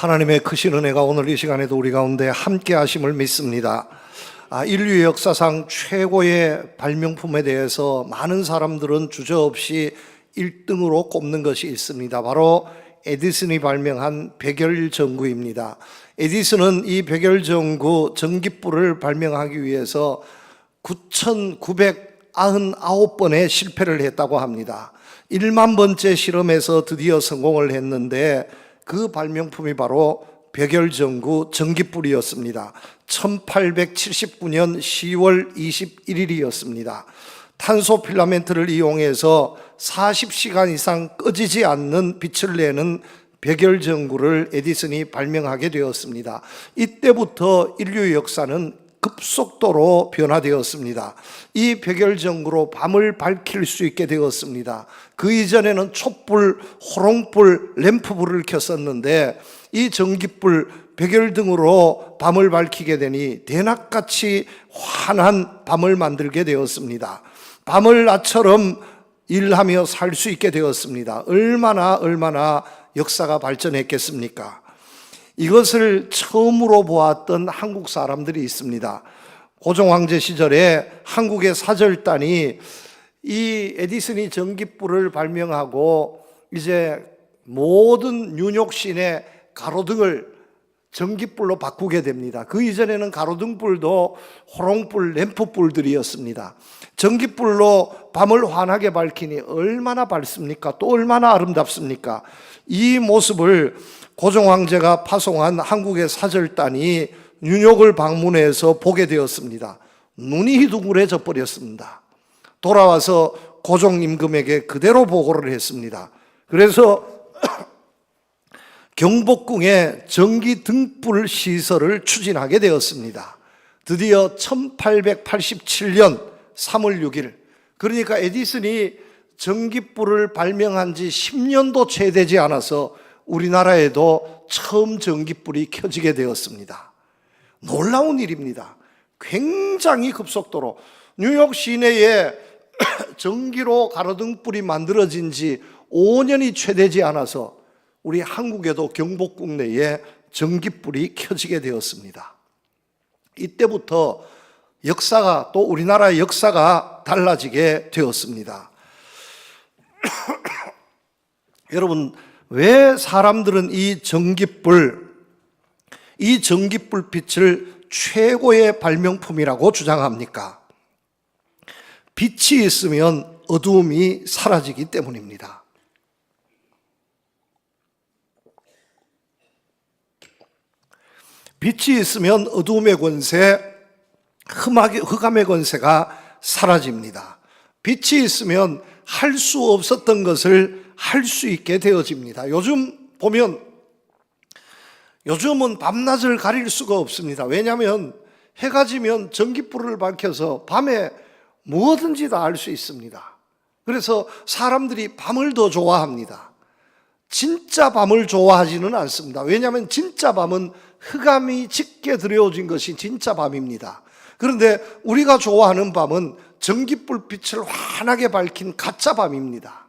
하나님의 크신 은혜가 오늘 이 시간에도 우리 가운데 함께 하심을 믿습니다. 인류의 역사상 최고의 발명품에 대해서 많은 사람들은 주저없이 1등으로 꼽는 것이 있습니다. 바로 에디슨이 발명한 백열전구입니다. 에디슨은 이 백열전구 전기불을 발명하기 위해서 9,999번의 실패를 했다고 합니다. 1만 번째 실험에서 드디어 성공을 했는데 그 발명품이 바로 백열전구 전기불이었습니다. 1879년 10월 21일이었습니다. 탄소 필라멘트를 이용해서 40시간 이상 꺼지지 않는 빛을 내는 백열전구를 에디슨이 발명하게 되었습니다. 이때부터 인류의 역사는 급속도로 변화되었습니다. 이 백열전구로 밤을 밝힐 수 있게 되었습니다. 그 이전에는 촛불, 호롱불, 램프불을 켰었는데 이 전기불, 백열등으로 밤을 밝히게 되니 대낮같이 환한 밤을 만들게 되었습니다. 밤을 낮처럼 일하며 살 수 있게 되었습니다. 얼마나 역사가 발전했겠습니까? 이것을 처음으로 보았던 한국 사람들이 있습니다. 고종황제 시절에 한국의 사절단이 이 에디슨이 전기불을 발명하고 이제 모든 뉴욕시내 가로등을 전기불로 바꾸게 됩니다. 그 이전에는 가로등불도 호롱불, 램프불들이었습니다. 전기불로 밤을 환하게 밝히니 얼마나 밝습니까? 또 얼마나 아름답습니까? 이 모습을 고종황제가 파송한 한국의 사절단이 뉴욕을 방문해서 보게 되었습니다. 눈이 희둥그레져 버렸습니다. 돌아와서 고종 임금에게 그대로 보고를 했습니다. 그래서 경복궁에 전기 등불 시설을 추진하게 되었습니다. 드디어 1887년 3월 6일, 그러니까 에디슨이 전기불을 발명한 지 10년도 채 되지 않아서 우리나라에도 처음 전기불이 켜지게 되었습니다. 놀라운 일입니다. 굉장히 급속도로 뉴욕 시내에 전기로 가로등불이 만들어진 지 5년이 채 되지 않아서 우리 한국에도 경복궁 내에 전기불이 켜지게 되었습니다. 이때부터 역사가, 또 우리나라의 역사가 달라지게 되었습니다. 여러분, 왜 사람들은 이 전기불빛을 최고의 발명품이라고 주장합니까? 빛이 있으면 어두움이 사라지기 때문입니다. 빛이 있으면 어두움의 권세, 흑암의 권세가 사라집니다. 빛이 있으면 할 수 없었던 것을 할 수 있게 되어집니다. 요즘은 밤낮을 가릴 수가 없습니다. 왜냐하면 해가 지면 전기불을 밝혀서 밤에 뭐든지 다 알 수 있습니다. 그래서 사람들이 밤을 더 좋아합니다. 진짜 밤을 좋아하지는 않습니다. 왜냐하면 진짜 밤은 흑암이 짙게 들여오진 것이 진짜 밤입니다. 그런데 우리가 좋아하는 밤은 전기불빛을 환하게 밝힌 가짜 밤입니다.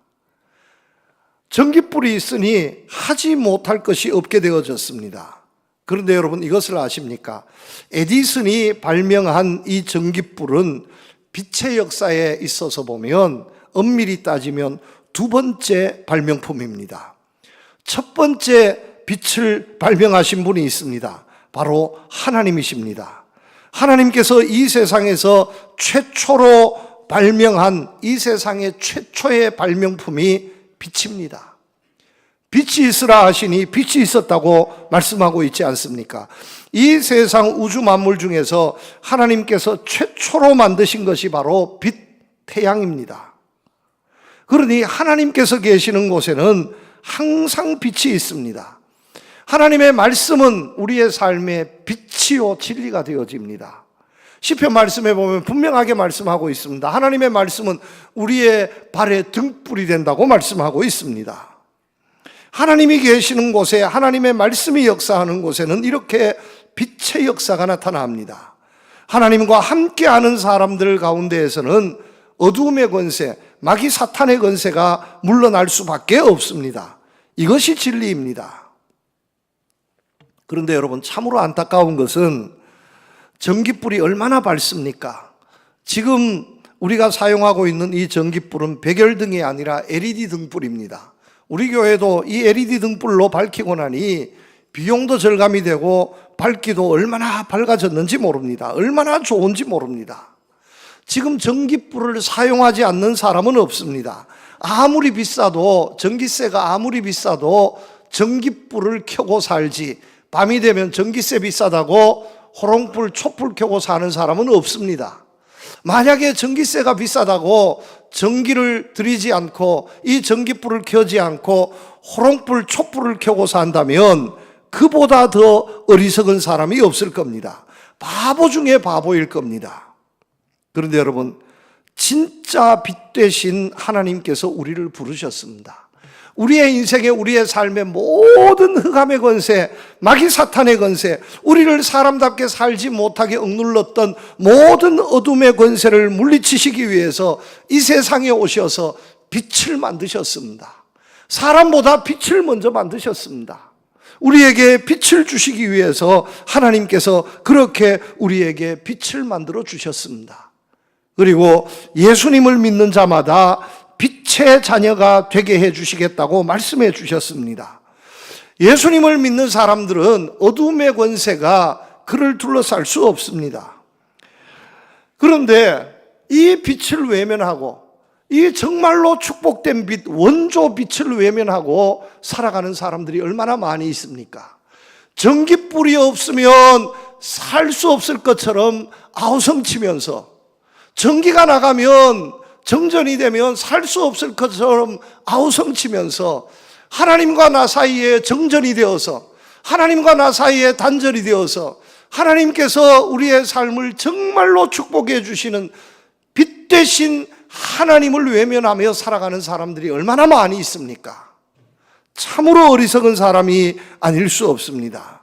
전기불이 있으니 하지 못할 것이 없게 되어졌습니다. 그런데 여러분, 이것을 아십니까? 에디슨이 발명한 이 전기불은 빛의 역사에 있어서 보면 엄밀히 따지면 두 번째 발명품입니다. 첫 번째 빛을 발명하신 분이 있습니다. 바로 하나님이십니다. 하나님께서 이 세상에서 최초로 발명한 이 세상의 최초의 발명품이 빛입니다. 빛이 있으라 하시니 빛이 있었다고 말씀하고 있지 않습니까? 이 세상 우주 만물 중에서 하나님께서 최초로 만드신 것이 바로 빛, 태양입니다. 그러니 하나님께서 계시는 곳에는 항상 빛이 있습니다. 하나님의 말씀은 우리의 삶의 빛이요 진리가 되어집니다. 시편 말씀에 보면 분명하게 말씀하고 있습니다. 하나님의 말씀은 우리의 발에 등불이 된다고 말씀하고 있습니다. 하나님이 계시는 곳에, 하나님의 말씀이 역사하는 곳에는 이렇게 빛의 역사가 나타납니다. 하나님과 함께하는 사람들 가운데에서는 어두움의 권세, 마귀 사탄의 권세가 물러날 수밖에 없습니다. 이것이 진리입니다. 그런데 여러분, 참으로 안타까운 것은 전깃불이 얼마나 밝습니까? 지금 우리가 사용하고 있는 이 전깃불은 백열등이 아니라 LED 등불입니다. 우리 교회도 이 LED 등불로 밝히고 나니 비용도 절감이 되고 밝기도 얼마나 밝아졌는지 모릅니다. 얼마나 좋은지 모릅니다. 지금 전깃불을 사용하지 않는 사람은 없습니다. 아무리 비싸도, 전기세가 아무리 비싸도 전깃불을 켜고 살지, 밤이 되면 전기세 비싸다고 호롱불, 촛불 켜고 사는 사람은 없습니다. 만약에 전기세가 비싸다고 전기를 들이지 않고 이 전깃불을 켜지 않고 호롱불, 촛불을 켜고 산다면 그보다 더 어리석은 사람이 없을 겁니다. 바보 중에 바보일 겁니다. 그런데 여러분, 진짜 빛 되신 하나님께서 우리를 부르셨습니다. 우리의 인생에, 우리의 삶의 모든 흑암의 권세, 마귀 사탄의 권세, 우리를 사람답게 살지 못하게 억눌렀던 모든 어둠의 권세를 물리치시기 위해서 이 세상에 오셔서 빛을 만드셨습니다. 사람보다 빛을 먼저 만드셨습니다. 우리에게 빛을 주시기 위해서 하나님께서 그렇게 우리에게 빛을 만들어 주셨습니다. 그리고 예수님을 믿는 자마다 빛의 자녀가 되게 해 주시겠다고 말씀해 주셨습니다. 예수님을 믿는 사람들은 어둠의 권세가 그를 둘러쌀 수 없습니다. 그런데 이 빛을 외면하고, 이 정말로 축복된 빛, 원조 빛을 외면하고 살아가는 사람들이 얼마나 많이 있습니까? 전깃불이 없으면 살 수 없을 것처럼 아우성치면서, 전기가 나가면, 정전이 되면 살 수 없을 것처럼 아우성치면서 하나님과 나 사이에 정전이 되어서, 하나님과 나 사이에 단절이 되어서 하나님께서 우리의 삶을 정말로 축복해 주시는 빛 되신 하나님을 외면하며 살아가는 사람들이 얼마나 많이 있습니까? 참으로 어리석은 사람이 아닐 수 없습니다.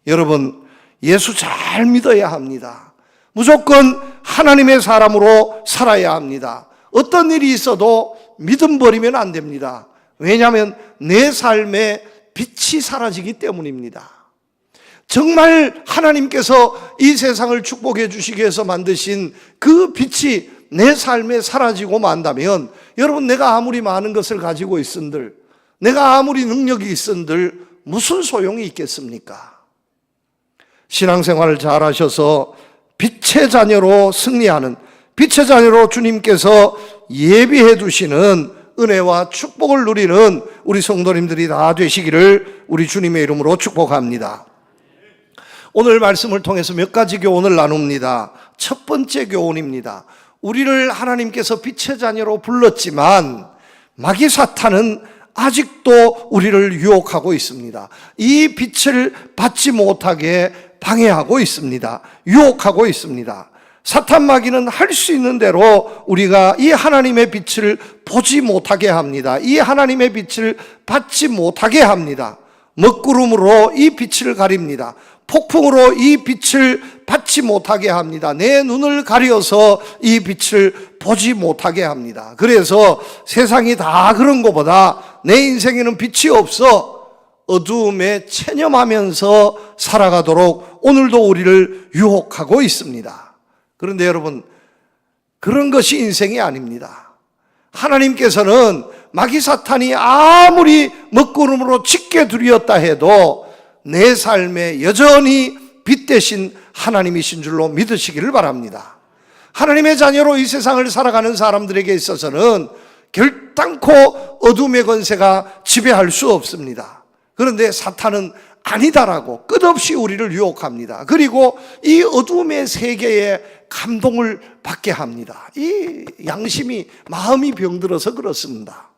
여러분, 예수 잘 믿어야 합니다. 무조건 하나님의 사람으로 살아야 합니다. 어떤 일이 있어도 믿음 버리면 안 됩니다. 왜냐하면 내 삶에 빛이 사라지기 때문입니다. 정말 하나님께서 이 세상을 축복해 주시기 위해서 만드신 그 빛이 내 삶에 사라지고 만다면, 여러분, 내가 아무리 많은 것을 가지고 있은들, 내가 아무리 능력이 있은들 무슨 소용이 있겠습니까? 신앙생활을 잘 하셔서 빛의 자녀로 승리하는, 빛의 자녀로 주님께서 예비해 두시는 은혜와 축복을 누리는 우리 성도님들이 다 되시기를 우리 주님의 이름으로 축복합니다. 오늘 말씀을 통해서 몇 가지 교훈을 나눕니다. 첫 번째 교훈입니다. 우리를 하나님께서 빛의 자녀로 불렀지만 마귀 사탄은 아직도 우리를 유혹하고 있습니다. 이 빛을 받지 못하게 방해하고 있습니다. 유혹하고 있습니다. 사탄 마귀는 할 수 있는 대로 우리가 이 하나님의 빛을 보지 못하게 합니다. 이 하나님의 빛을 받지 못하게 합니다. 먹구름으로 이 빛을 가립니다. 폭풍으로 이 빛을 받지 못하게 합니다. 내 눈을 가려서 이 빛을 보지 못하게 합니다. 그래서 세상이 다 그런 것보다 내 인생에는 빛이 없어 어두움에 체념하면서 살아가도록 오늘도 우리를 유혹하고 있습니다. 그런데 여러분, 그런 것이 인생이 아닙니다. 하나님께서는 마귀 사탄이 아무리 먹구름으로 짙게 두려웠다 해도 내 삶에 여전히 빛 대신 하나님이신 줄로 믿으시기를 바랍니다. 하나님의 자녀로 이 세상을 살아가는 사람들에게 있어서는 결단코 어둠의 권세가 지배할 수 없습니다. 그런데 사탄은 아니다라고 끝없이 우리를 유혹합니다. 그리고 이 어둠의 세계에 감동을 받게 합니다. 이 양심이, 마음이 병들어서 그렇습니다.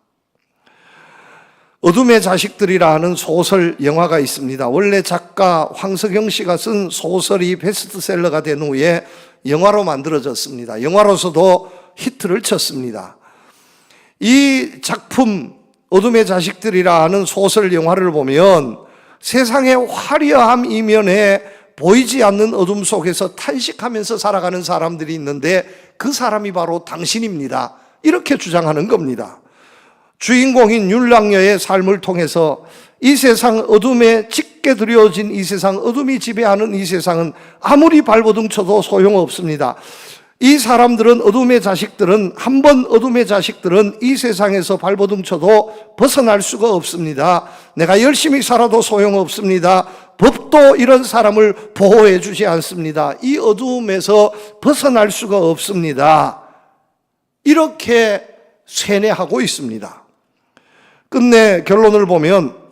어둠의 자식들이라는 소설 영화가 있습니다. 원래 작가 황석영 씨가 쓴 소설이 베스트셀러가 된 후에 영화로 만들어졌습니다. 영화로서도 히트를 쳤습니다. 이 작품 어둠의 자식들이라는 소설 영화를 보면 세상의 화려함 이면에 보이지 않는 어둠 속에서 탄식하면서 살아가는 사람들이 있는데 그 사람이 바로 당신입니다. 이렇게 주장하는 겁니다. 주인공인 율랑녀의 삶을 통해서 이 세상 어둠에 짙게 드려진 이 세상, 어둠이 지배하는 이 세상은 아무리 발버둥 쳐도 소용없습니다. 이 사람들은, 어둠의 자식들은, 한번 어둠의 자식들은 이 세상에서 발버둥 쳐도 벗어날 수가 없습니다. 내가 열심히 살아도 소용없습니다. 법도 이런 사람을 보호해 주지 않습니다. 이 어둠에서 벗어날 수가 없습니다. 이렇게 세뇌하고 있습니다. 끝내 결론을 보면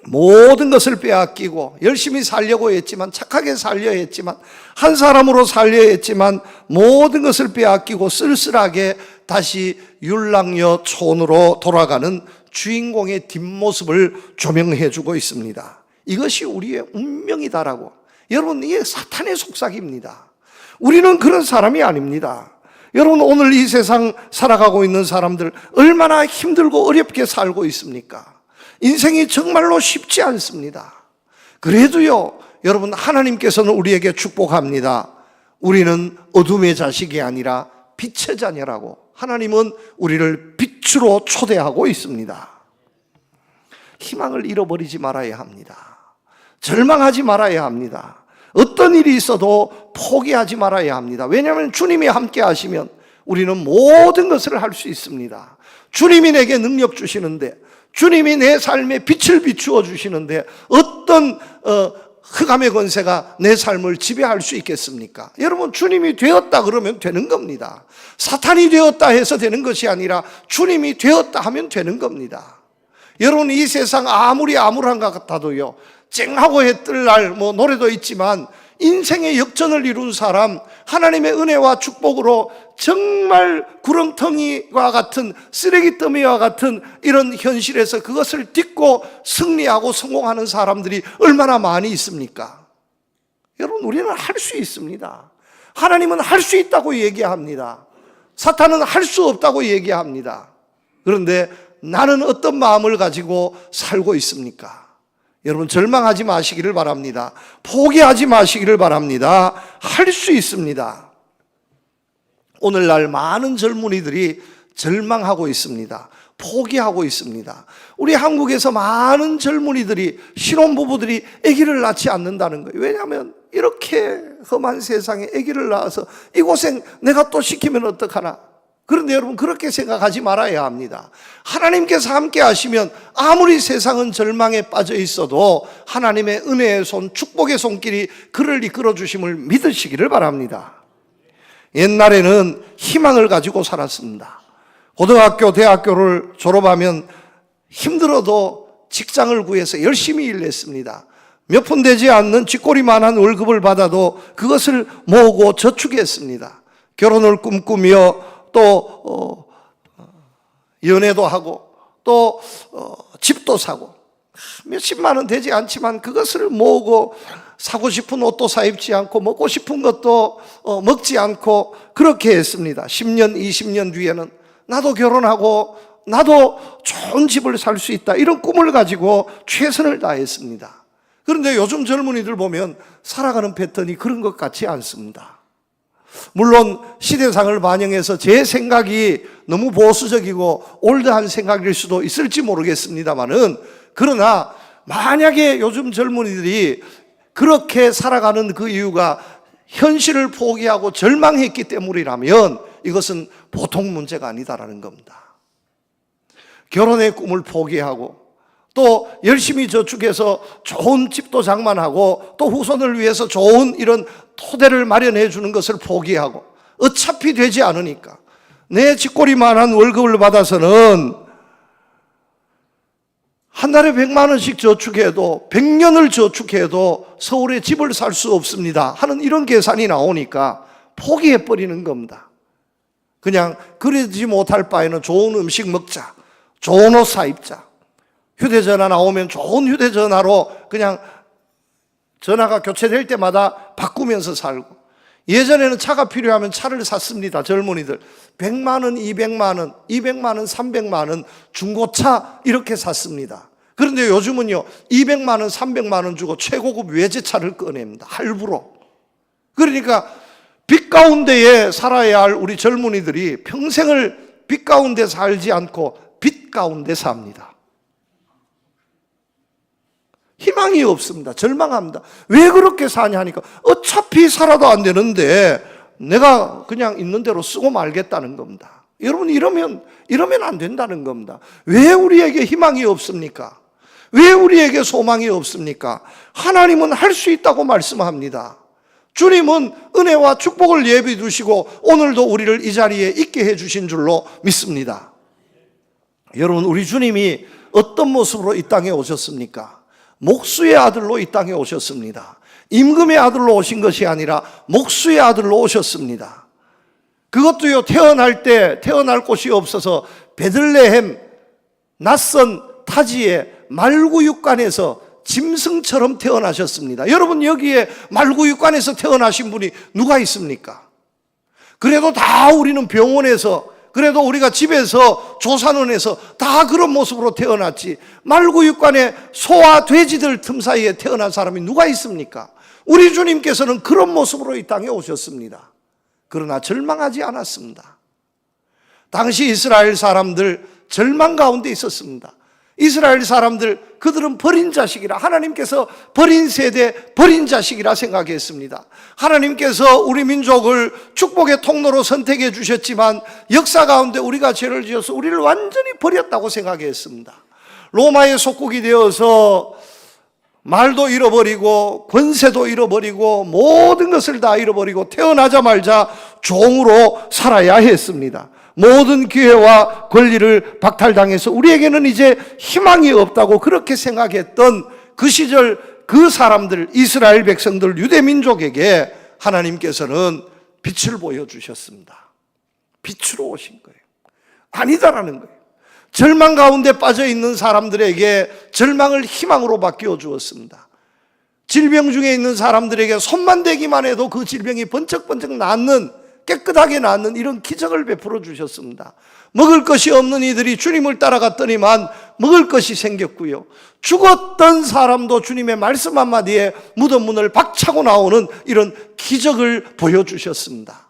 모든 것을 빼앗기고 열심히 살려고 했지만, 착하게 살려 했지만, 한 사람으로 살려 했지만 모든 것을 빼앗기고 쓸쓸하게 다시 율랑여 촌으로 돌아가는 주인공의 뒷모습을 조명해 주고 있습니다. 이것이 우리의 운명이다라고. 여러분, 이게 사탄의 속삭입니다. 우리는 그런 사람이 아닙니다. 여러분, 오늘 이 세상 살아가고 있는 사람들 얼마나 힘들고 어렵게 살고 있습니까? 인생이 정말로 쉽지 않습니다. 그래도요, 여러분, 하나님께서는 우리에게 축복합니다. 우리는 어둠의 자식이 아니라 빛의 자녀라고. 하나님은 우리를 빛으로 초대하고 있습니다. 희망을 잃어버리지 말아야 합니다. 절망하지 말아야 합니다. 어떤 일이 있어도 포기하지 말아야 합니다. 왜냐하면 주님이 함께 하시면 우리는 모든 것을 할 수 있습니다. 주님이 내게 능력 주시는데, 주님이 내 삶에 빛을 비추어 주시는데 어떤 흑암의 권세가 내 삶을 지배할 수 있겠습니까? 여러분, 주님이 되었다 그러면 되는 겁니다. 사탄이 되었다 해서 되는 것이 아니라 주님이 되었다 하면 되는 겁니다. 여러분, 이 세상 아무리 암울한 것 같아도요, 쨍하고 해 뜰 날 노래도 있지만 인생의 역전을 이룬 사람, 하나님의 은혜와 축복으로 정말 구렁텅이와 같은, 쓰레기 더미와 같은 이런 현실에서 그것을 딛고 승리하고 성공하는 사람들이 얼마나 많이 있습니까? 여러분, 우리는 할 수 있습니다. 하나님은 할 수 있다고 얘기합니다. 사탄은 할 수 없다고 얘기합니다. 그런데 나는 어떤 마음을 가지고 살고 있습니까? 여러분, 절망하지 마시기를 바랍니다. 포기하지 마시기를 바랍니다. 할 수 있습니다. 오늘날 많은 젊은이들이 절망하고 있습니다. 포기하고 있습니다. 우리 한국에서 많은 젊은이들이, 신혼부부들이 아기를 낳지 않는다는 거예요. 왜냐하면 이렇게 험한 세상에 아기를 낳아서 이 고생 내가 또 시키면 어떡하나. 그런데 여러분, 그렇게 생각하지 말아야 합니다. 하나님께서 함께 하시면 아무리 세상은 절망에 빠져 있어도 하나님의 은혜의 손, 축복의 손길이 그를 이끌어 주심을 믿으시기를 바랍니다. 옛날에는 희망을 가지고 살았습니다. 고등학교, 대학교를 졸업하면 힘들어도 직장을 구해서 열심히 일했습니다. 몇 푼 되지 않는 쥐꼬리만한 월급을 받아도 그것을 모으고 저축했습니다. 결혼을 꿈꾸며 또 연애도 하고 또 집도 사고, 몇십만 원 되지 않지만 그것을 모으고 사고 싶은 옷도 사 입지 않고 먹고 싶은 것도 먹지 않고 그렇게 했습니다. 10년, 20년 뒤에는 나도 결혼하고 나도 좋은 집을 살 수 있다, 이런 꿈을 가지고 최선을 다했습니다. 그런데 요즘 젊은이들 보면 살아가는 패턴이 그런 것 같지 않습니다. 물론 시대상을 반영해서 제 생각이 너무 보수적이고 올드한 생각일 수도 있을지 모르겠습니다만은, 그러나 만약에 요즘 젊은이들이 그렇게 살아가는 그 이유가 현실을 포기하고 절망했기 때문이라면 이것은 보통 문제가 아니다라는 겁니다. 결혼의 꿈을 포기하고 또 열심히 저축해서 좋은 집도 장만하고 또 후손을 위해서 좋은 이런 토대를 마련해 주는 것을 포기하고, 어차피 되지 않으니까 내 쥐꼬리만한 월급을 받아서는 한 달에 100만 원씩 저축해도 100년을 저축해도 서울에 집을 살 수 없습니다 하는 이런 계산이 나오니까 포기해버리는 겁니다. 그냥 그러지 못할 바에는 좋은 음식 먹자, 좋은 옷 사 입자, 휴대전화 나오면 좋은 휴대전화로 그냥 전화가 교체될 때마다 바꾸면서 살고, 예전에는 차가 필요하면 차를 샀습니다. 젊은이들 100만 원, 200만 원, 200만 원, 300만 원 중고차 이렇게 샀습니다. 그런데 요즘은요 200만 원, 300만 원 주고 최고급 외제차를 꺼냅니다. 할부로. 그러니까 빛 가운데에 살아야 할 우리 젊은이들이 평생을 빛 가운데 살지 않고 빛 가운데 삽니다. 희망이 없습니다. 절망합니다. 왜 그렇게 사냐 하니까 어차피 살아도 안 되는데 내가 그냥 있는 대로 쓰고 말겠다는 겁니다. 여러분, 이러면 안 된다는 겁니다. 왜 우리에게 희망이 없습니까? 왜 우리에게 소망이 없습니까? 하나님은 할 수 있다고 말씀합니다. 주님은 은혜와 축복을 예비해 두시고 오늘도 우리를 이 자리에 있게 해 주신 줄로 믿습니다. 여러분, 우리 주님이 어떤 모습으로 이 땅에 오셨습니까? 목수의 아들로 이 땅에 오셨습니다. 임금의 아들로 오신 것이 아니라 목수의 아들로 오셨습니다. 그것도요, 태어날 때 태어날 곳이 없어서 베들레헴 낯선 타지의 말구육간에서 짐승처럼 태어나셨습니다. 여러분, 여기에 말구육간에서 태어나신 분이 누가 있습니까? 그래도 다 우리는 병원에서, 그래도 우리가 집에서 조산원에서 다 그런 모습으로 태어났지, 말구육간에 소와 돼지들 틈 사이에 태어난 사람이 누가 있습니까? 우리 주님께서는 그런 모습으로 이 땅에 오셨습니다. 그러나 절망하지 않았습니다. 당시 이스라엘 사람들 절망 가운데 있었습니다. 이스라엘 사람들, 그들은 버린 자식이라, 하나님께서 버린 세대, 버린 자식이라 생각했습니다. 하나님께서 우리 민족을 축복의 통로로 선택해 주셨지만 역사 가운데 우리가 죄를 지어서 우리를 완전히 버렸다고 생각했습니다. 로마의 속국이 되어서 말도 잃어버리고 권세도 잃어버리고 모든 것을 다 잃어버리고 태어나자마자 종으로 살아야 했습니다. 모든 기회와 권리를 박탈당해서 우리에게는 이제 희망이 없다고 그렇게 생각했던 그 시절 그 사람들, 이스라엘 백성들, 유대 민족에게 하나님께서는 빛을 보여주셨습니다. 빛으로 오신 거예요. 아니다라는 거예요. 절망 가운데 빠져 있는 사람들에게 절망을 희망으로 바뀌어 주었습니다. 질병 중에 있는 사람들에게 손만 대기만 해도 그 질병이 번쩍번쩍 낫는, 깨끗하게 낫는 이런 기적을 베풀어 주셨습니다. 먹을 것이 없는 이들이 주님을 따라갔더니만 먹을 것이 생겼고요, 죽었던 사람도 주님의 말씀 한마디에 무덤 문을 박차고 나오는 이런 기적을 보여주셨습니다.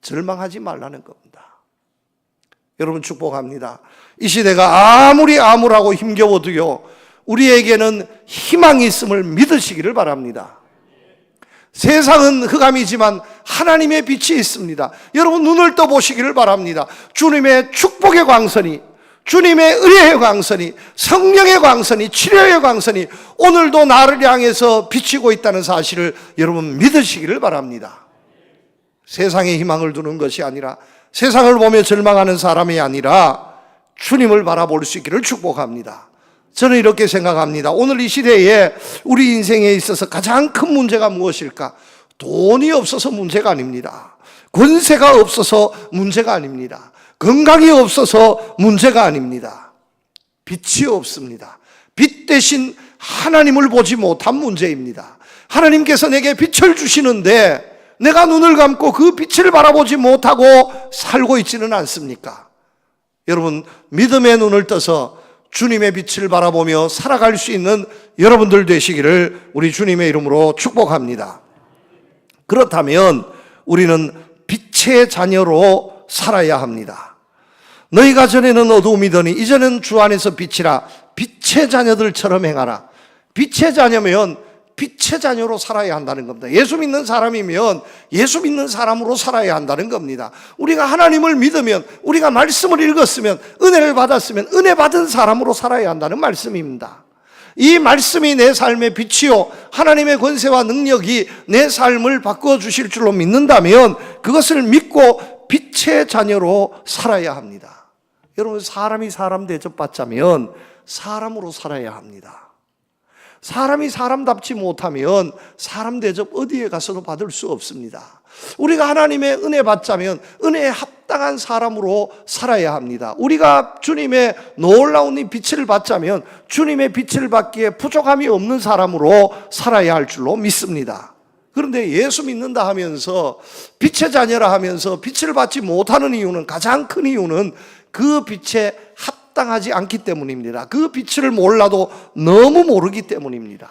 절망하지 말라는 겁니다. 여러분, 축복합니다. 이 시대가 아무리 암울하고 힘겨워도요, 우리에게는 희망이 있음을 믿으시기를 바랍니다. 세상은 흑암이지만 하나님의 빛이 있습니다. 여러분, 눈을 떠보시기를 바랍니다. 주님의 축복의 광선이, 주님의 은혜의 광선이, 성령의 광선이, 치료의 광선이 오늘도 나를 향해서 비치고 있다는 사실을 여러분 믿으시기를 바랍니다. 세상에 희망을 두는 것이 아니라, 세상을 보며 절망하는 사람이 아니라 주님을 바라볼 수 있기를 축복합니다. 저는 이렇게 생각합니다. 오늘 이 시대에 우리 인생에 있어서 가장 큰 문제가 무엇일까? 돈이 없어서 문제가 아닙니다. 권세가 없어서 문제가 아닙니다. 건강이 없어서 문제가 아닙니다. 빛이 없습니다. 빛 대신 하나님을 보지 못한 문제입니다. 하나님께서 내게 빛을 주시는데 내가 눈을 감고 그 빛을 바라보지 못하고 살고 있지는 않습니까? 여러분, 믿음의 눈을 떠서 주님의 빛을 바라보며 살아갈 수 있는 여러분들 되시기를 우리 주님의 이름으로 축복합니다. 그렇다면 우리는 빛의 자녀로 살아야 합니다. 너희가 전에는 어두움이더니 이제는 주 안에서 빛이라, 빛의 자녀들처럼 행하라. 빛의 자녀면 빛의 자녀로 살아야 한다는 겁니다. 예수 믿는 사람이면 예수 믿는 사람으로 살아야 한다는 겁니다. 우리가 하나님을 믿으면, 우리가 말씀을 읽었으면, 은혜를 받았으면 은혜 받은 사람으로 살아야 한다는 말씀입니다. 이 말씀이 내 삶의 빛이요, 하나님의 권세와 능력이 내 삶을 바꾸어 주실 줄로 믿는다면 그것을 믿고 빛의 자녀로 살아야 합니다. 여러분, 사람이 사람 대접받자면 사람으로 살아야 합니다. 사람이 사람답지 못하면 사람 대접 어디에 가서도 받을 수 없습니다. 우리가 하나님의 은혜 받자면 은혜에 합당한 사람으로 살아야 합니다. 우리가 주님의 놀라운 이 빛을 받자면 주님의 빛을 받기에 부족함이 없는 사람으로 살아야 할 줄로 믿습니다. 그런데 예수 믿는다 하면서, 빛의 자녀라 하면서 빛을 받지 못하는 이유는, 가장 큰 이유는 그 빛에 합당하지 않기 때문입니다. 그 빛을 몰라도 너무 모르기 때문입니다.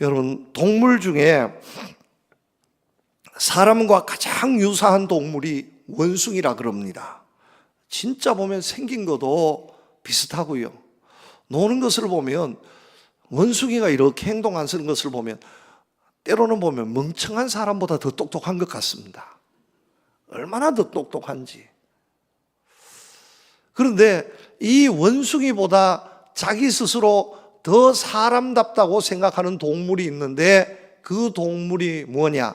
여러분, 동물 중에 사람과 가장 유사한 동물이 원숭이라 그럽니다. 진짜 보면 생긴 것도 비슷하고요, 노는 것을 보면, 원숭이가 이렇게 행동하는 것을 보면 때로는 보면 멍청한 사람보다 더 똑똑한 것 같습니다. 얼마나 더 똑똑한지. 그런데 이 원숭이보다 자기 스스로 더 사람답다고 생각하는 동물이 있는데, 그 동물이 뭐냐?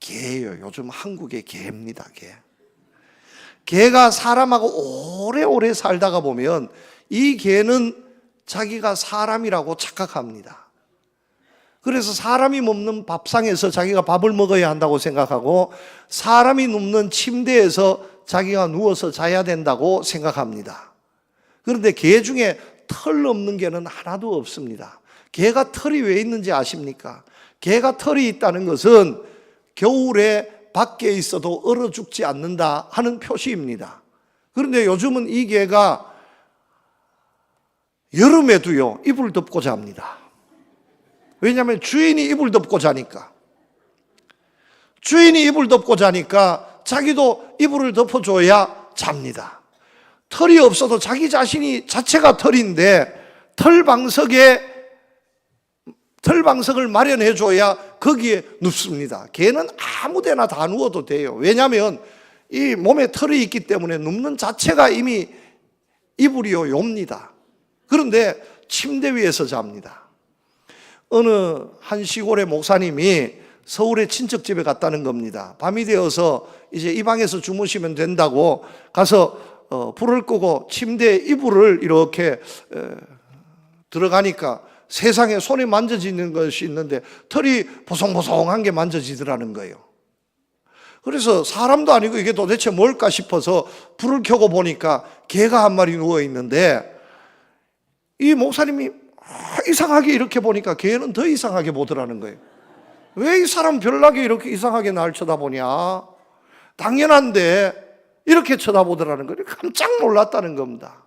개예요. 요즘 한국의 개입니다. 개가 사람하고 오래오래 살다가 보면 이 개는 자기가 사람이라고 착각합니다. 그래서 사람이 먹는 밥상에서 자기가 밥을 먹어야 한다고 생각하고, 사람이 눕는 침대에서 자기가 누워서 자야 된다고 생각합니다. 그런데 개 중에 털 없는 개는 하나도 없습니다. 개가 털이 왜 있는지 아십니까? 개가 털이 있다는 것은 겨울에 밖에 있어도 얼어 죽지 않는다 하는 표시입니다. 그런데 요즘은 이 개가 여름에도요, 이불 덮고 잡니다. 왜냐하면 주인이 이불 덮고 자니까. 주인이 이불 덮고 자니까 자기도 이불을 덮어줘야 잡니다. 털이 없어도 자기 자신이 자체가 털인데 털방석을 마련해줘야 거기에 눕습니다. 개는 아무 데나 다 누워도 돼요. 왜냐하면 이 몸에 털이 있기 때문에 눕는 자체가 이미 이불이요, 욥니다. 그런데 침대 위에서 잡니다. 어느 한 시골의 목사님이 서울의 친척집에 갔다는 겁니다. 밤이 되어서 이제 이 방에서 주무시면 된다고 가서 불을 끄고 침대에 이불을 이렇게 들어가니까 세상에 손이 만져지는 것이 있는데 털이 보송보송한 게 만져지더라는 거예요. 그래서 사람도 아니고 이게 도대체 뭘까 싶어서 불을 켜고 보니까 개가 한 마리 누워 있는데, 이 목사님이 이상하게 이렇게 보니까 개는 더 이상하게 보더라는 거예요. 왜 이 사람 별나게 이렇게 이상하게 날 쳐다보냐? 당연한데 이렇게 쳐다보더라는 거예요. 깜짝 놀랐다는 겁니다.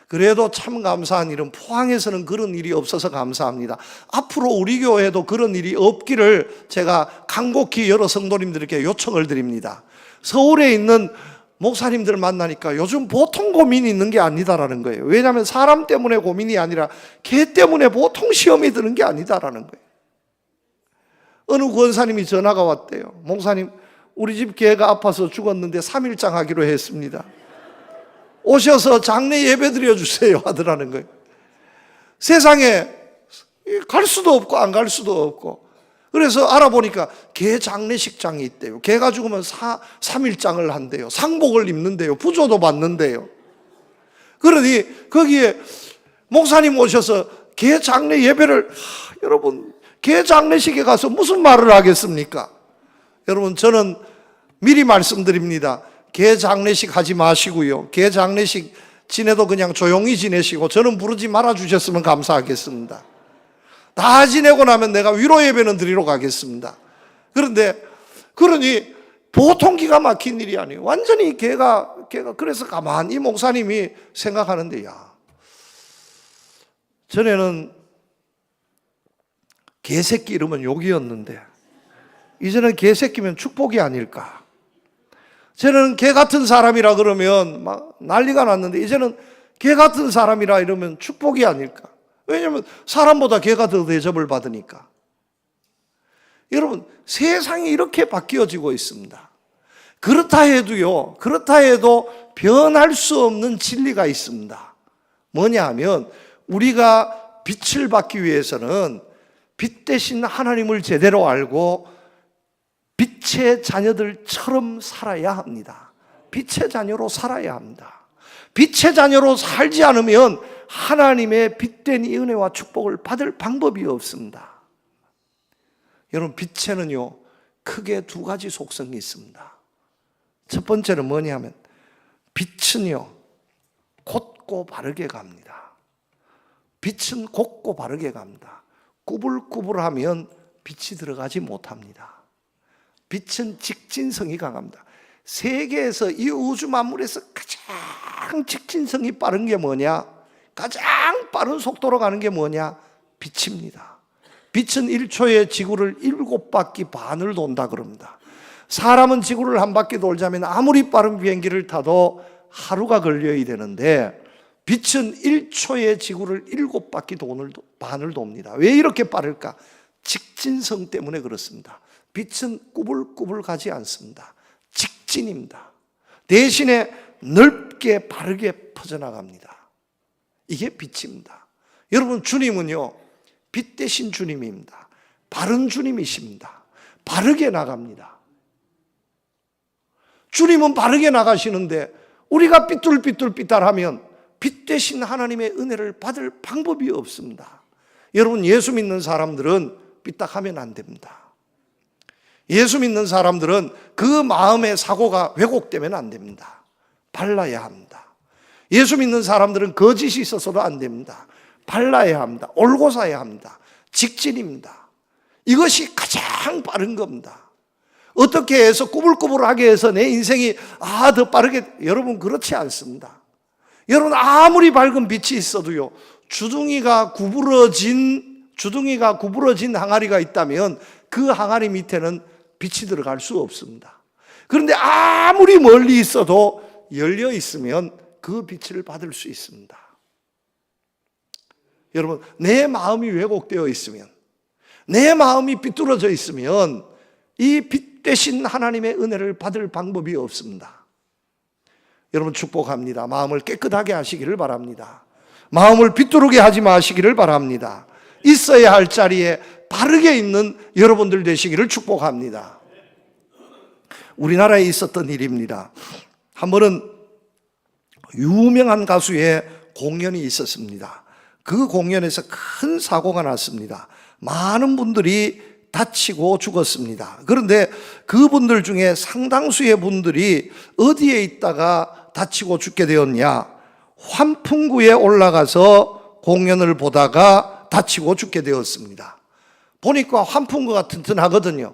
그래도 참 감사한 일은 포항에서는 그런 일이 없어서 감사합니다. 앞으로 우리 교회에도 그런 일이 없기를 제가 간곡히 여러 성도님들께 요청을 드립니다. 서울에 있는 목사님들 만나니까 요즘 보통 고민이 있는 게 아니다라는 거예요. 왜냐하면 사람 때문에 고민이 아니라 개 때문에 보통 시험이 드는 게 아니다라는 거예요. 어느 권사님이 전화가 왔대요. 목사님, 우리 집 개가 아파서 죽었는데 3일장 하기로 했습니다. 오셔서 장례 예배 드려주세요 하더라는 거예요. 세상에 갈 수도 없고 안 갈 수도 없고. 그래서 알아보니까 개 장례식장이 있대요. 개가 죽으면 3일장을 한대요. 상복을 입는데요. 부조도 받는데요. 그러니 거기에 목사님 오셔서 개 장례 예배를, 여러분, 개 장례식에 가서 무슨 말을 하겠습니까? 여러분, 저는 미리 말씀드립니다. 개 장례식 하지 마시고요. 개 장례식 지내도 그냥 조용히 지내시고 저는 부르지 말아주셨으면 감사하겠습니다. 다 지내고 나면 내가 위로 예배는 드리러 가겠습니다. 그러니 보통 기가 막힌 일이 아니에요. 완전히 개가 그래서 가만히 목사님이 생각하는데, 야, 전에는 개새끼 이러면 욕이었는데 이제는 개새끼면 축복이 아닐까. 전에는 개 같은 사람이라 그러면 막 난리가 났는데 이제는 개 같은 사람이라 이러면 축복이 아닐까. 왜냐하면 사람보다 개가 더 대접을 받으니까. 여러분, 세상이 이렇게 바뀌어지고 있습니다. 그렇다 해도 변할 수 없는 진리가 있습니다. 뭐냐 하면, 우리가 빛을 받기 위해서는 빛 대신 하나님을 제대로 알고 빛의 자녀들처럼 살아야 합니다. 빛의 자녀로 살아야 합니다. 빛의 자녀로 살지 않으면 하나님의 빛된 이 은혜와 축복을 받을 방법이 없습니다. 여러분, 빛에는요, 크게 두 가지 속성이 있습니다. 첫 번째는 뭐냐면, 빛은요, 곧고 바르게 갑니다. 빛은 곧고 바르게 갑니다. 꾸불꾸불하면 빛이 들어가지 못합니다. 빛은 직진성이 강합니다. 세계에서 이 우주 만물에서 가장 직진성이 빠른 게 뭐냐? 가장 빠른 속도로 가는 게 뭐냐? 빛입니다. 빛은 1초에 지구를 7바퀴 반을 돈다 그럽니다. 사람은 지구를 한 바퀴 돌자면 아무리 빠른 비행기를 타도 하루가 걸려야 되는데, 빛은 1초의 지구를 7바퀴 반을 돕니다. 왜 이렇게 빠를까? 직진성 때문에 그렇습니다. 빛은 꾸불꾸불 가지 않습니다. 직진입니다. 대신에 넓게 바르게 퍼져나갑니다. 이게 빛입니다. 여러분, 주님은요, 빛 대신 주님입니다. 바른 주님이십니다. 바르게 나갑니다. 주님은 바르게 나가시는데 우리가 삐뚤삐뚤삐뚤하면 빛 대신 하나님의 은혜를 받을 방법이 없습니다. 여러분, 예수 믿는 사람들은 삐딱하면 안 됩니다. 예수 믿는 사람들은 그 마음의 사고가 왜곡되면 안 됩니다. 발라야 합니다. 예수 믿는 사람들은 거짓이 있어서도 안 됩니다. 발라야 합니다. 옳고 사야 합니다. 직진입니다. 이것이 가장 빠른 겁니다. 어떻게 해서 꾸불꾸불하게 해서 내 인생이 더 빠르게, 여러분 그렇지 않습니다. 여러분, 아무리 밝은 빛이 있어도요, 주둥이가 구부러진 항아리가 있다면 그 항아리 밑에는 빛이 들어갈 수 없습니다. 그런데 아무리 멀리 있어도 열려 있으면 그 빛을 받을 수 있습니다. 여러분, 내 마음이 왜곡되어 있으면, 내 마음이 삐뚤어져 있으면 이 빛 대신 하나님의 은혜를 받을 방법이 없습니다. 여러분, 축복합니다. 마음을 깨끗하게 하시기를 바랍니다. 마음을 삐뚤게 하지 마시기를 바랍니다. 있어야 할 자리에 바르게 있는 여러분들 되시기를 축복합니다. 우리나라에 있었던 일입니다. 한 번은 유명한 가수의 공연이 있었습니다. 그 공연에서 큰 사고가 났습니다. 많은 분들이 다치고 죽었습니다. 그런데 그분들 중에 상당수의 분들이 어디에 있다가 다치고 죽게 되었냐? 환풍구에 올라가서 공연을 보다가 다치고 죽게 되었습니다. 보니까 환풍구가 튼튼하거든요.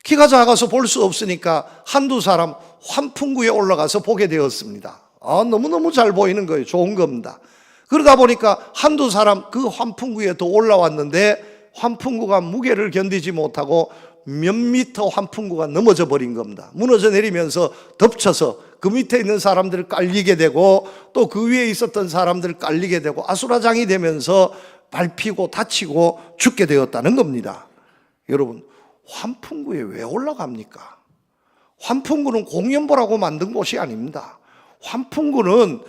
키가 작아서 볼 수 없으니까 한두 사람 환풍구에 올라가서 보게 되었습니다. 너무너무 잘 보이는 거예요. 좋은 겁니다. 그러다 보니까 한두 사람 그 환풍구에 더 올라왔는데 환풍구가 무게를 견디지 못하고 몇 미터 환풍구가 넘어져 버린 겁니다. 무너져 내리면서 덮쳐서 그 밑에 있는 사람들을 깔리게 되고 또 그 위에 있었던 사람들을 깔리게 되고 아수라장이 되면서 밟히고 다치고 죽게 되었다는 겁니다. 여러분, 환풍구에 왜 올라갑니까? 환풍구는 공연 보라고 만든 곳이 아닙니다. 환풍구는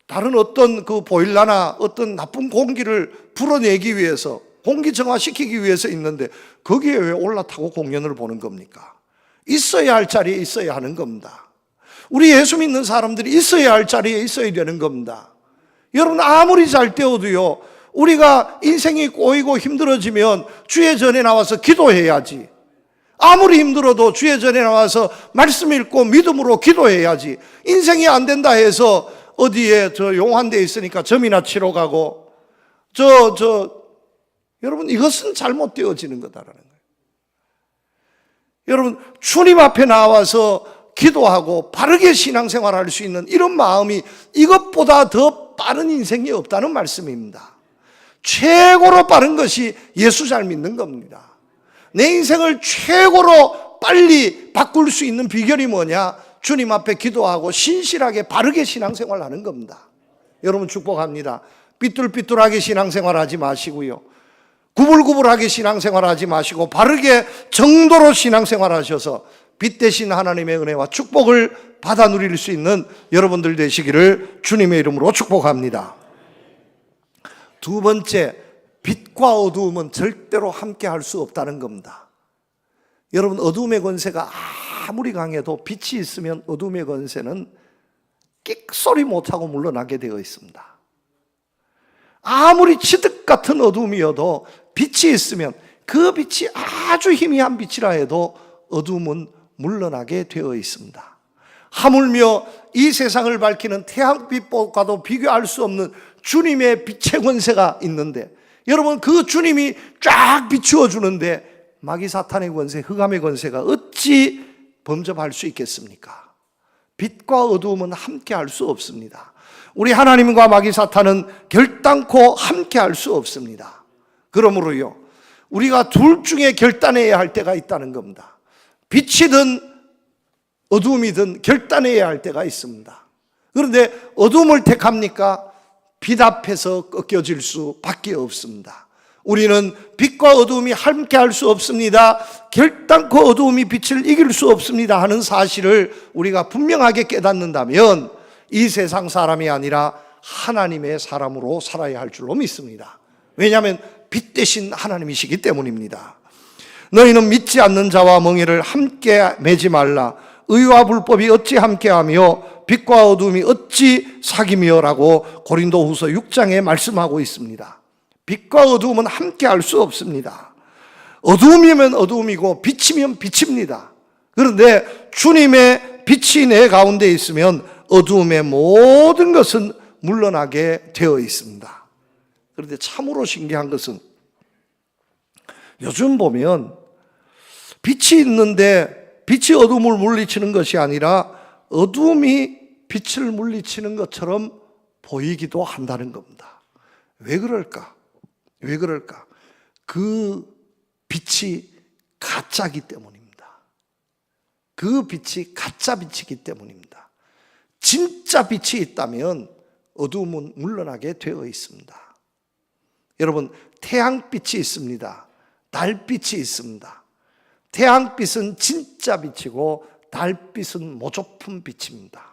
다른 어떤 그 보일러나 어떤 나쁜 공기를 불어내기 위해서, 공기 정화시키기 위해서 있는데 거기에 왜 올라타고 공연을 보는 겁니까? 있어야 할 자리에 있어야 하는 겁니다. 우리 예수 믿는 사람들이 있어야 할 자리에 있어야 되는 겁니다. 여러분, 아무리 잘 때워도요, 우리가 인생이 꼬이고 힘들어지면 주의 전에 나와서 기도해야지. 아무리 힘들어도 주의 전에 나와서 말씀 읽고 믿음으로 기도해야지. 인생이 안 된다 해서 어디에 용한데 있으니까 점이나 치러 가고 여러분, 이것은 잘못되어지는 거다라는 거예요. 여러분, 주님 앞에 나와서 기도하고 바르게 신앙생활할 수 있는 이런 마음이 이것보다 더 빠른 인생이 없다는 말씀입니다. 최고로 빠른 것이 예수 잘 믿는 겁니다. 내 인생을 최고로 빨리 바꿀 수 있는 비결이 뭐냐? 주님 앞에 기도하고 신실하게 바르게 신앙생활하는 겁니다. 여러분, 축복합니다. 삐뚤삐뚤하게 신앙생활하지 마시고요, 구불구불하게 신앙생활하지 마시고 바르게 정도로 신앙생활하셔서 빛 대신 하나님의 은혜와 축복을 받아 누릴 수 있는 여러분들 되시기를 주님의 이름으로 축복합니다. 두 번째, 빛과 어두움은 절대로 함께 할 수 없다는 겁니다. 여러분, 어두움의 권세가 아무리 강해도 빛이 있으면 어두움의 권세는 끽소리 못하고 물러나게 되어 있습니다. 아무리 치득 같은 어두움이어도 빛이 있으면 그 빛이 아주 희미한 빛이라 해도 어두움은 물러나게 되어 있습니다. 하물며 이 세상을 밝히는 태양빛과도 비교할 수 없는 주님의 빛의 권세가 있는데, 여러분, 그 주님이 쫙 비추어 주는데 마귀 사탄의 권세, 흑암의 권세가 어찌 범접할 수 있겠습니까? 빛과 어두움은 함께 할 수 없습니다. 우리 하나님과 마귀 사탄은 결단코 함께 할 수 없습니다. 그러므로요, 우리가 둘 중에 결단해야 할 때가 있다는 겁니다. 빛이든 어두움이든 결단해야 할 때가 있습니다. 그런데 어둠을 택합니까? 빛 앞에서 꺾여질 수밖에 없습니다. 우리는 빛과 어둠이 함께 할 수 없습니다. 결단코 어둠이 빛을 이길 수 없습니다 하는 사실을 우리가 분명하게 깨닫는다면 이 세상 사람이 아니라 하나님의 사람으로 살아야 할 줄로 믿습니다. 왜냐하면 빛 대신 하나님이시기 때문입니다. 너희는 믿지 않는 자와 멍에를 함께 매지 말라. 의와 불법이 어찌 함께하며 빛과 어둠이 어찌 사귐이요라고 고린도후서 6장에 말씀하고 있습니다. 빛과 어둠은 함께 할 수 없습니다. 어둠이면 어둠이고 빛이면 빛입니다. 그런데 주님의 빛이 내 가운데 있으면 어둠의 모든 것은 물러나게 되어 있습니다. 그런데 참으로 신기한 것은 요즘 보면 빛이 있는데 빛이 어둠을 물리치는 것이 아니라 어둠이 빛을 물리치는 것처럼 보이기도 한다는 겁니다. 왜 그럴까? 왜 그럴까? 그 빛이 가짜기 때문입니다. 그 빛이 가짜 빛이기 때문입니다. 진짜 빛이 있다면 어두움은 물러나게 되어 있습니다. 여러분, 태양빛이 있습니다. 달빛이 있습니다. 태양빛은 진짜 빛이고 달빛은 모조품 빛입니다.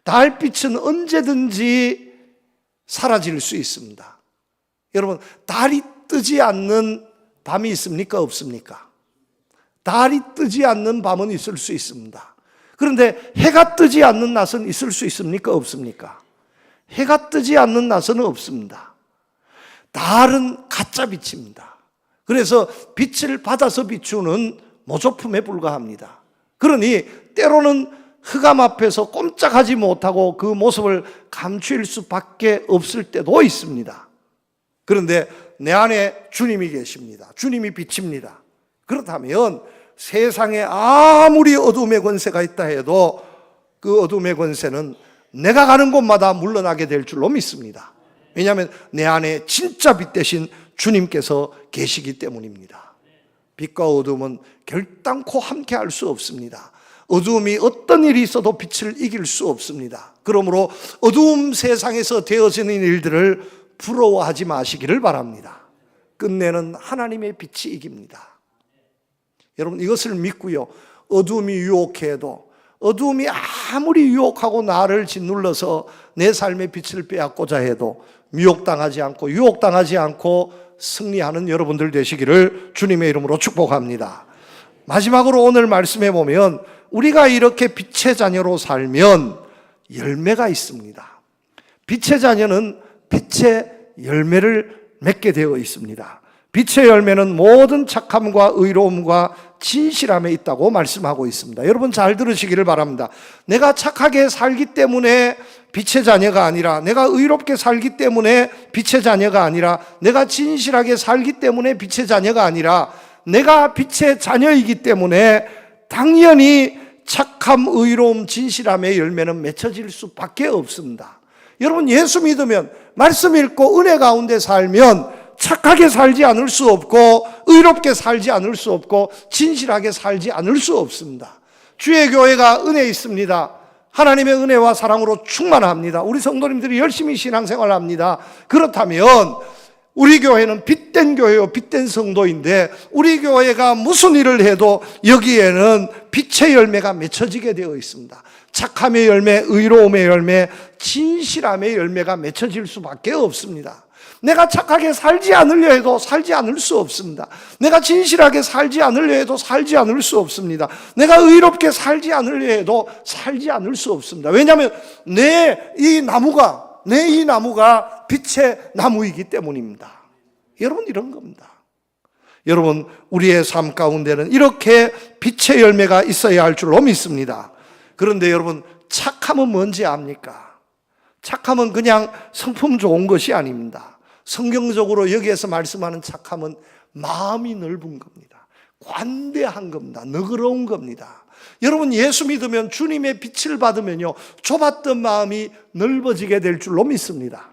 달빛은 언제든지 사라질 수 있습니다. 여러분, 달이 뜨지 않는 밤이 있습니까? 없습니까? 달이 뜨지 않는 밤은 있을 수 있습니다. 그런데 해가 뜨지 않는 낮은 있을 수 있습니까? 없습니까? 해가 뜨지 않는 낮은 없습니다. 달은 가짜 빛입니다. 그래서 빛을 받아서 비추는 모조품에 불과합니다. 그러니 때로는 흑암 앞에서 꼼짝하지 못하고 그 모습을 감출 수밖에 없을 때도 있습니다. 그런데 내 안에 주님이 계십니다. 주님이 빛입니다. 그렇다면 세상에 아무리 어둠의 권세가 있다 해도 그 어둠의 권세는 내가 가는 곳마다 물러나게 될 줄로 믿습니다. 왜냐하면 내 안에 진짜 빛 대신 주님께서 계시기 때문입니다. 빛과 어둠은 결단코 함께 할 수 없습니다. 어두움이 어떤 일이 있어도 빛을 이길 수 없습니다. 그러므로 어두움 세상에서 되어지는 일들을 부러워하지 마시기를 바랍니다. 끝내는 하나님의 빛이 이깁니다. 여러분, 이것을 믿고요, 어두움이 유혹해도, 어두움이 아무리 유혹하고 나를 짓눌러서 내 삶의 빛을 빼앗고자 해도 미혹당하지 않고 유혹당하지 않고 승리하는 여러분들 되시기를 주님의 이름으로 축복합니다. 마지막으로 오늘 말씀해 보면 우리가 이렇게 빛의 자녀로 살면 열매가 있습니다. 빛의 자녀는 빛의 열매를 맺게 되어 있습니다. 빛의 열매는 모든 착함과 의로움과 진실함에 있다고 말씀하고 있습니다. 여러분 잘 들으시기를 바랍니다. 내가 착하게 살기 때문에 빛의 자녀가 아니라, 내가 의롭게 살기 때문에 빛의 자녀가 아니라, 내가 진실하게 살기 때문에 빛의 자녀가 아니라, 내가 빛의 자녀이기 때문에 당연히 착함, 의로움, 진실함의 열매는 맺혀질 수밖에 없습니다. 여러분, 예수 믿으면, 말씀 읽고 은혜 가운데 살면 착하게 살지 않을 수 없고, 의롭게 살지 않을 수 없고, 진실하게 살지 않을 수 없습니다. 주의 교회가 은혜 있습니다. 하나님의 은혜와 사랑으로 충만합니다. 우리 성도님들이 열심히 신앙생활을 합니다. 그렇다면 우리 교회는 빛된 교회요, 빛된 성도인데 우리 교회가 무슨 일을 해도 여기에는 빛의 열매가 맺혀지게 되어 있습니다. 착함의 열매, 의로움의 열매, 진실함의 열매가 맺혀질 수밖에 없습니다. 내가 착하게 살지 않으려 해도 살지 않을 수 없습니다. 내가 진실하게 살지 않으려 해도 살지 않을 수 없습니다. 내가 의롭게 살지 않으려 해도 살지 않을 수 없습니다. 왜냐하면 내 이 나무가 빛의 나무이기 때문입니다. 여러분, 이런 겁니다. 여러분, 우리의 삶 가운데는 이렇게 빛의 열매가 있어야 할 줄로 믿습니다. 그런데 여러분, 착함은 뭔지 압니까? 착함은 그냥 성품 좋은 것이 아닙니다. 성경적으로 여기에서 말씀하는 착함은 마음이 넓은 겁니다. 관대한 겁니다. 너그러운 겁니다. 여러분, 예수 믿으면, 주님의 빛을 받으면요, 좁았던 마음이 넓어지게 될 줄로 믿습니다.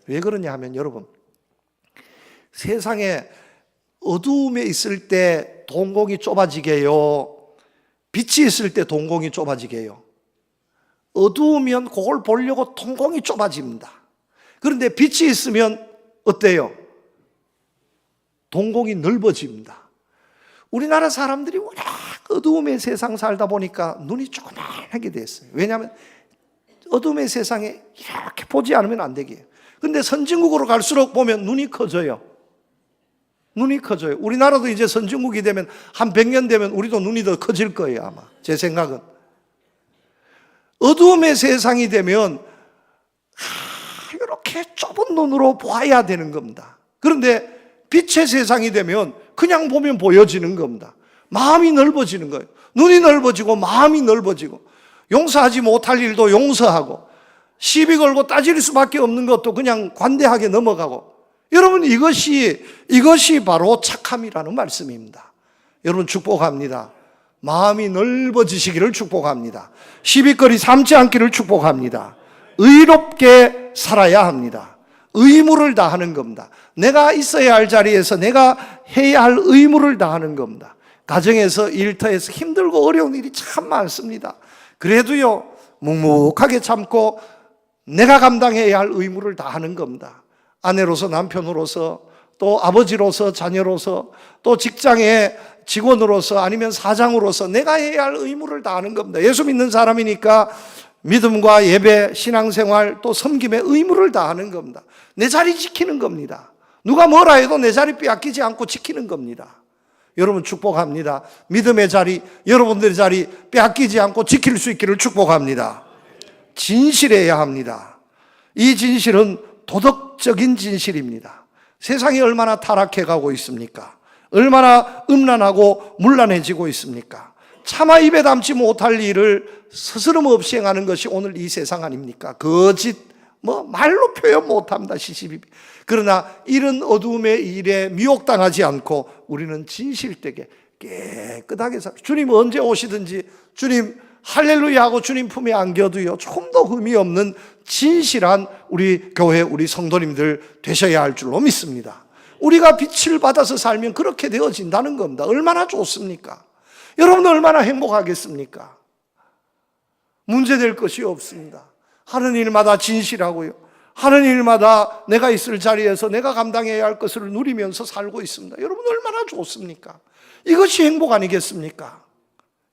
왜 그러냐 하면, 여러분, 세상에 어두움에 있을 때 동공이 좁아지게요, 빛이 있을 때 동공이 좁아지게요? 어두우면 그걸 보려고 통공이 좁아집니다. 그런데 빛이 있으면 어때요? 동공이 넓어집니다. 우리나라 사람들이 워낙 어두움의 세상 살다 보니까 눈이 조그만하게 됐어요. 왜냐하면 어둠의 세상에 이렇게 보지 않으면 안 되게. 그런데 선진국으로 갈수록 보면 눈이 커져요. 눈이 커져요. 우리나라도 이제 선진국이 되면 한 100년 되면 우리도 눈이 더 커질 거예요, 아마. 제 생각은. 어두움의 세상이 되면 이렇게 좁은 눈으로 보아야 되는 겁니다. 그런데 빛의 세상이 되면 그냥 보면 보여지는 겁니다. 마음이 넓어지는 거예요. 눈이 넓어지고 마음이 넓어지고 용서하지 못할 일도 용서하고 시비 걸고 따질 수밖에 없는 것도 그냥 관대하게 넘어가고. 여러분, 이것이 바로 착함이라는 말씀입니다. 여러분, 축복합니다. 마음이 넓어지시기를 축복합니다. 시비거리 삼지 않기를 축복합니다. 의롭게 살아야 합니다. 의무를 다하는 겁니다. 내가 있어야 할 자리에서 내가 해야 할 의무를 다하는 겁니다. 가정에서, 일터에서 힘들고 어려운 일이 참 많습니다. 그래도요, 묵묵하게 참고 내가 감당해야 할 의무를 다하는 겁니다. 아내로서, 남편으로서, 또 아버지로서, 자녀로서, 또 직장의 직원으로서, 아니면 사장으로서 내가 해야 할 의무를 다하는 겁니다. 예수 믿는 사람이니까 믿음과 예배, 신앙생활, 또 섬김의 의무를 다하는 겁니다. 내 자리 지키는 겁니다. 누가 뭐라 해도 내 자리 빼앗기지 않고 지키는 겁니다. 여러분, 축복합니다. 믿음의 자리, 여러분들의 자리 빼앗기지 않고 지킬 수 있기를 축복합니다. 진실해야 합니다. 이 진실은 도덕적인 진실입니다. 세상이 얼마나 타락해 가고 있습니까? 얼마나 음란하고 문란해지고 있습니까? 차마 입에 담지 못할 일을 스스럼 없이 행하는 것이 오늘 이 세상 아닙니까? 거짓, 말로 표현 못합니다. 시시비비. 그러나 이런 어두움의 일에 미혹당하지 않고 우리는 진실되게 깨끗하게 주님 언제 오시든지 주님 할렐루야 하고 주님 품에 안겨도요, 조금 더 흠이 없는 진실한 우리 교회, 우리 성도님들 되셔야 할 줄로 믿습니다. 우리가 빛을 받아서 살면 그렇게 되어진다는 겁니다. 얼마나 좋습니까? 여러분, 얼마나 행복하겠습니까? 문제될 것이 없습니다. 하는 일마다 진실하고요, 하는 일마다 내가 있을 자리에서 내가 감당해야 할 것을 누리면서 살고 있습니다. 여러분, 얼마나 좋습니까? 이것이 행복 아니겠습니까?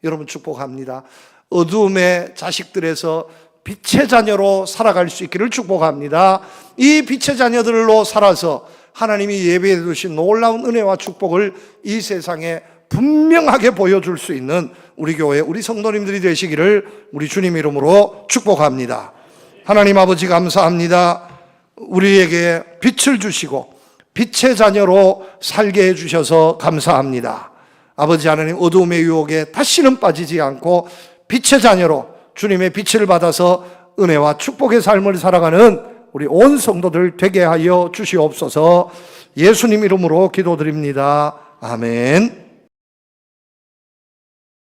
여러분, 축복합니다. 어두움의 자식들에서 빛의 자녀로 살아갈 수 있기를 축복합니다. 이 빛의 자녀들로 살아서 하나님이 예배해 두신 놀라운 은혜와 축복을 이 세상에 분명하게 보여줄 수 있는 우리 교회, 우리 성도님들이 되시기를 우리 주님 이름으로 축복합니다. 하나님 아버지, 감사합니다. 우리에게 빛을 주시고 빛의 자녀로 살게 해주셔서 감사합니다. 아버지 하나님, 어두움의 유혹에 다시는 빠지지 않고 빛의 자녀로 주님의 빛을 받아서 은혜와 축복의 삶을 살아가는 우리 온 성도들 되게 하여 주시옵소서. 예수님 이름으로 기도드립니다. 아멘.